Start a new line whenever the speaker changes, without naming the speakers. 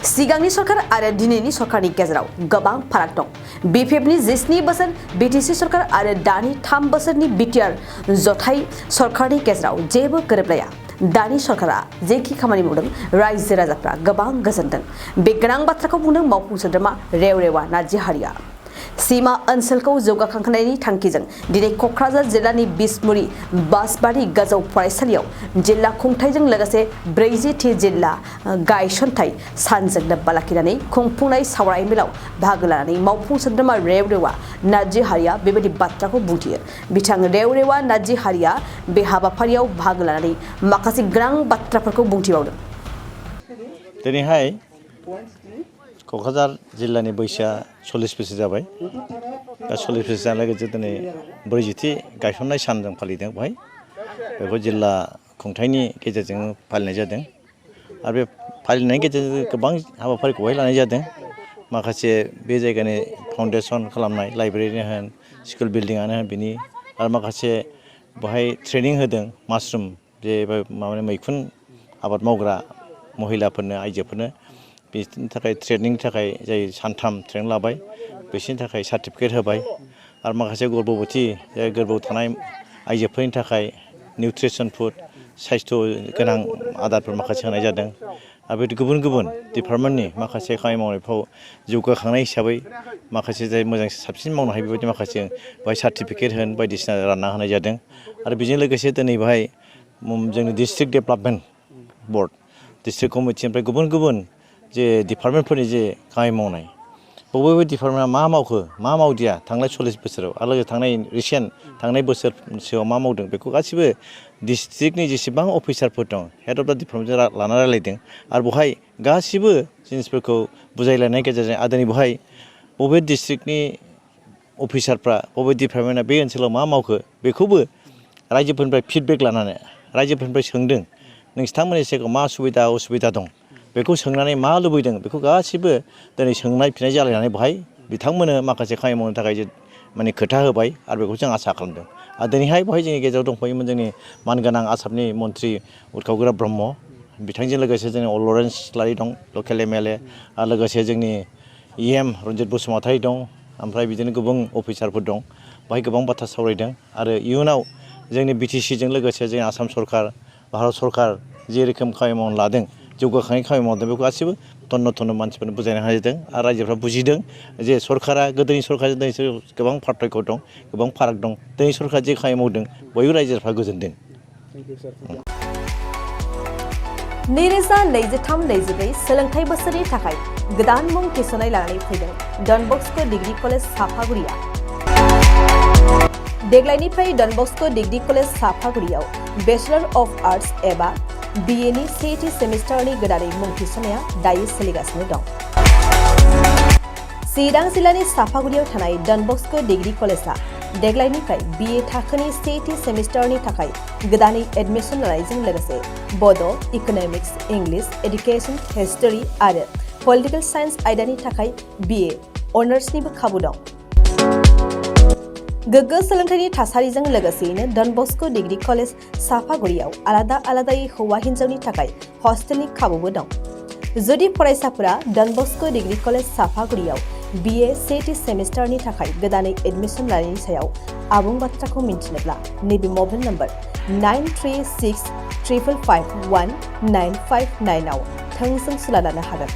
सिगांनि सरकार आरो दिनैनि सरकारनि गेजेराव गोबां फाराग दं। बिपिएफनि 17 बोसोर बिटिसि सरकार आरो दानि 3 बोसोरनि बिटिआर जथाय सरकारनि गेजेराव जेबो गोरोबलाया। दानि सरकारा जेखि खामानि मावदों रायजो राजाफ्रा गोबां गोजोनदों। बे गोनां बाथ्राखौ बुंदों मावफुं सोद्रोमा रेवरेवा नार्जिहारिया। सीमा ओनसोलखौ जौगाखांहोनायनि थांखिजों दिनै क'क्राझार जिल्लानि बिसमुरि बासबारि गोजौ फरायसालियाव जिल्ला खुंथायजों लोगोसे 40थि जिल्ला गायसनथाय सानजों लोब्बा लाखिनानै खुंफुंनाय सावराय मेलाव बाहागो लानानै मावफुं सोद्रोमा रेवरेवा नार्जिहारिया बेबायदि बाथ्राखौ बुंथियो। बिथां रेवरेवा नार्जिहारिया बे हाबाफारियाव बाहागो लानानै माखासे गोनां बाथ्राफोरखौ बुंथिबावदों।
दिनैहाय क'क्राझार जिल्लानि बैसोआ 40 बोसोर जाबाय। दा 40 बोसोर जानाय लोगोसे दिनै 40थि गायसननाय सान जों फालिदों। बेखौ जिल्ला खुंथायनि गेजेरजों फालिनाय जादों आरो बे फालिनायनि गेजेरजों गोबां हाबाफारिखौहाय लानाय जादों। माखासे बे जायगानि फाउन्डेसन खालामनाय लाइब्रेरियानो होन स्कुल बिल्डिंआनो होन बिनि आरो माखासे बेहाय ट्रेनिं होदों मासरुम जे मैखुन आबाद मावग्रा महिलाफोरनो आइजोफोरनो बिसोरनि थाखाय ट्रेनिंनि थाखाय जाय सानथाम ट्रेनिं लाबाय बिसोरनि थाखाय सार्टिफिकेट होबाय आरो माखासे गर्भबती गोरबोआव थानाय आइजोफोरनि थाखाय निउट्रिसन फुड साइस्थ' गोनां आदारफोर माखासे होनाय जादों आरो बे गुबुन गुबुन डिपार्टमेन्टनि माखासे खामानि मावनायफ्राव जौगाखांनाय हिसाबै माखासे जाय मोजां साबसिन मावनो हायो बेबायदि माखासे बेहाय सार्टिफिकेट होन बायदिसिना रानना होनाय जादों आरो बेजों लोगोसे दिनै बेहाय जोंनि डिस्ट्रिक्ट डेभेलपमेन्ट बर्ड डिस्ट्रिक्ट कमिटिनिफ्राय गुबुन गुबुन जे डिपार्टमेन्टफोरनि जे खामानि मावनाय बबे डिपार्टमेन्टआ मा मावखो मा मावदिया थांनाय 40 बोसोराव आरो थांनाय थांनाय बोसोरसेयाव मा मावदों बेखौ गासिबो डिस्ट्रिक्टनि जेसेबां अफिसारफोर दं हेड अफ दा डिपार्टमेन्टजों लानानै रायलायदों आरो बेवहाय गासिबो जिनिसफोरखौ बुजायलायनायनि गेजेरजों दिनै बेवहाय बबे डिस्ट्रिक्टनि अफिसारफ्रा बबे डिपार्टमेन्टआ बे ओनसोलाव मा मावखो बेखौबो रायजोफोरनिफ्राय फिडबेक लानानै रायजोफोरनिफ्राय सोंदों नोंथांमोननि जायगायाव मा सुबिदा असुबिदा दं बेखौ सोंनानै मा लुबैदों बेखौ गासिबो दिनै सोंनाय फिननाय जालायनानै बेहाय बिथांमोननो माखासे खामानि मावनो थाखाय माने खोथा होबाय आरो बेखौ जों आसा खालामदों। आरो दिनैहाय बेहाय जोंनि गेजेराव दंफायोमोन जोंनि मानगोनां आसामनि मन्त्रि उरखाव ब्रह्म बिथांजों लोगोसे जोंनि लरेन्स इस्लारि दं लकेल एमएलए आरो लोगोसे जोंनि EM रन्जित बसुमतारी दं ओमफ्राय बिदिनो गुबुन अफिसारफोर दं बेहाय गोबां बाथ्रा सावरायदों आरो इयुनाव जोंनि BTCजों लोगोसे जोंनि आसाम सरकार भारत सरकार जे रोखोम खामानि मावनो लादों जौगाखांनाय खामानि मावदों बेखौ गासिबो थन्न मानसिफोरनो बुजायना होदों आरो रायजोफ्रा बुजिदों जे सरकारा गोदोनि सरकारजों दिनै गोबां पार्थक्य दं गोबां फाराग दं दिनै सरकारा जे खामानि मावदों बयबो रायजोफ्रा गोजोनदों।
2023-24 सोलोंथाइ बोसोरनि थाखाय गोदान मुं थिसननाय लानानै फैदों डन बस्क' डिग्री कलेज साफागुरिया। देग्लायनिफ्राय डन बस्क' डिग्री कलेज साफागुरियाव बेचलर अफ आर्ट्स एबा BAनि सेथि सेमिस्टारनि गोदानै मुं थिसननाया दायो सोलिगासिनो दं। चिरां जिल्लानि साफागुरियाव थानाय डन बस्क' डिग्री कलेजआ देग्लायनिफ्राय BA थाखोनि सेथि सेमिस्टारनि थाखाय गोदानै एडमिसन लानायजों लोगोसे बड', इक'नमिक्स, इंलिश, एडुकेशन, हिस्टरी आरो पलिटिकल साइन्स आयदानि थाखाय BA अनार्सनिबो खाबु दं। गोग्गो सोलोंथाइनि थासारिजों लोगोसेयैनो डन बस्क' डिग्री कलेज साफागुरियाव आलादायै हौवा हिन्जावनि थाखाय हस्टेलनि खाबुबो दं। जुदि फरायसाफोरा डन बस्क' डिग्री कलेज साफागुरियाव BA सेथि सेमिस्टारनि थाखाय गोदानै एडमिसन लानायनि सायाव आबुं बाथ्राखौ मिन्थिनोब्ला नैबे मबाइल नम्बर 9365519559 आव थोंजों सुला लानो हागोन।